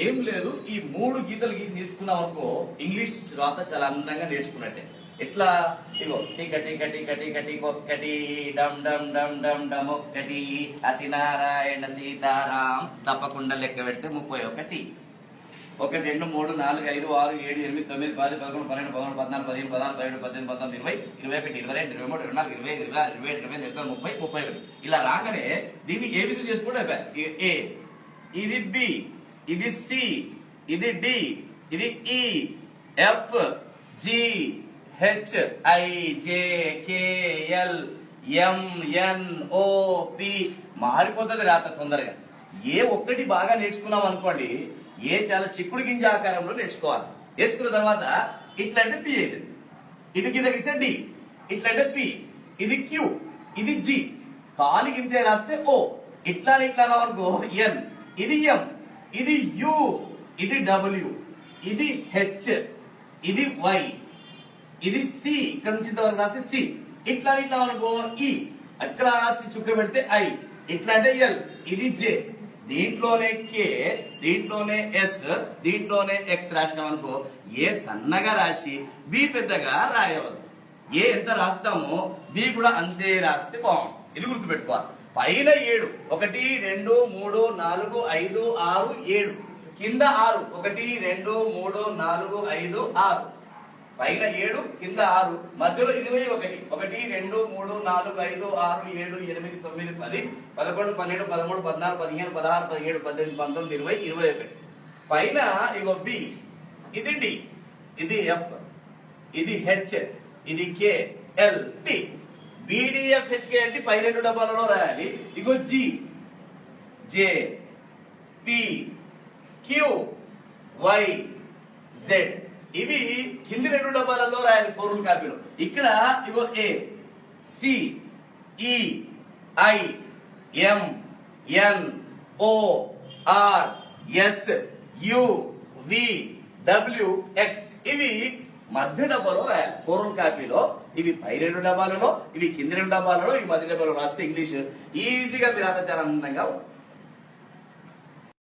ఏం లేదు, ఈ మూడు గీతలు నేర్చుకున్నాం అనుకో ఇంగ్లీష్ రాత చాలా అందంగా నేర్చుకున్నట్టే. ఎట్లా? ఇగో టికటి కటి కటి కటి ఒక్కటి డమ్ డమ్ డమ్ డమ్ డమ్ ఒక్కటి అతి నారాయణ సీతారాం తప్పకుండా లెక్క పెడితే 31. 1 2 3 4 5 6 7 8 9 10 11 12 13 14 15 16 17 18 19 20 21 22 23 24 25 26 27 28 29 30 31. ఇలా రాగానే దీన్ని ఏ విధంగా చేసుకుంటే ఏ, ఇది బి, ఇది సి, ఇది డి, ఇది E, F, G, H, I, J, K, L, M, N, O, P. మారిపోతుంది రాత తొందరగా. ఏ ఒక్కటి బాగా నేర్చుకున్నాం అనుకోండి, ఏ చాలా చిక్కుడు గింజ ఆకారంలో నేర్చుకోవాలి. నేర్చుకున్న తర్వాత ఇట్లంటే పి అవుతుంది, ఇటు కింద గీస్తే డి, ఇట్లంటే పి, ఇది క్యూ, ఇది జి, కాలి గింతే రాస్తే ఓ, ఇట్లా ఇట్లా అనుకో ఎన్, ఇది ఎం, ఇది యు, ఇది డబ్ల్యూ, ఇది హెచ్, ఇది వై, ఇది సి, ఇక్కడ నుంచి ఇంతవరకు రాస్తే సి, ఇట్లా ఇట్లా అనుకో ఈ, అక్కడ రాసి చుక్క పెడితే ఐ, ఇట్లా అంటే ఎల్, ఇది జే, దీంట్లోనే కే, దీంట్లోనే ఎస్, దీంట్లోనే ఎక్స్ రాసినాం అనుకో ఏ సన్నగా రాసి బి పెద్దగా రాయవద్దు. ఏ ఎంత రాస్తామో బి కూడా అంతే రాస్తే బాగుంటుంది. ఇది గుర్తుపెట్టుకోవాలి. పైన 7 1 2 3 4 5 6 7, కింద 6 1 2 3 4 5 6, పైన 7 కింద 6, మధ్యలో 21 1 2 3 4 5 6 7 8 9 10 11 12 13 14 15 16 17 18 19 20 21. పైన ఇగో బి, ఇది డి, ఇది ఎఫ్, ఇది హెచ్, ఇది K, L, T. B D F H K అంటే పై 2 డబ్బాలలో రాయాలి. ఇగో G, J, P, Q, Y, Z, ఇవి కింది 2 డబ్బాలలో రాయాలి ఫోర్ములా కాపీలో. ఇక్కడ ఇగో A, C, E, I, M, N, O, R, S, U, V, W, X, ఇవి మధ్య డబ్బాలో రాయాలి ఫోర్ములా కాపీలో. ఇవి పై 2 డబ్బాలలో, ఇవి కింది 2 డబ్బాలలో, ఇవి మధ్య డబ్బాలో రాస్తే ఇంగ్లీష్ ఈజీగా మీరు చాలా అందంగా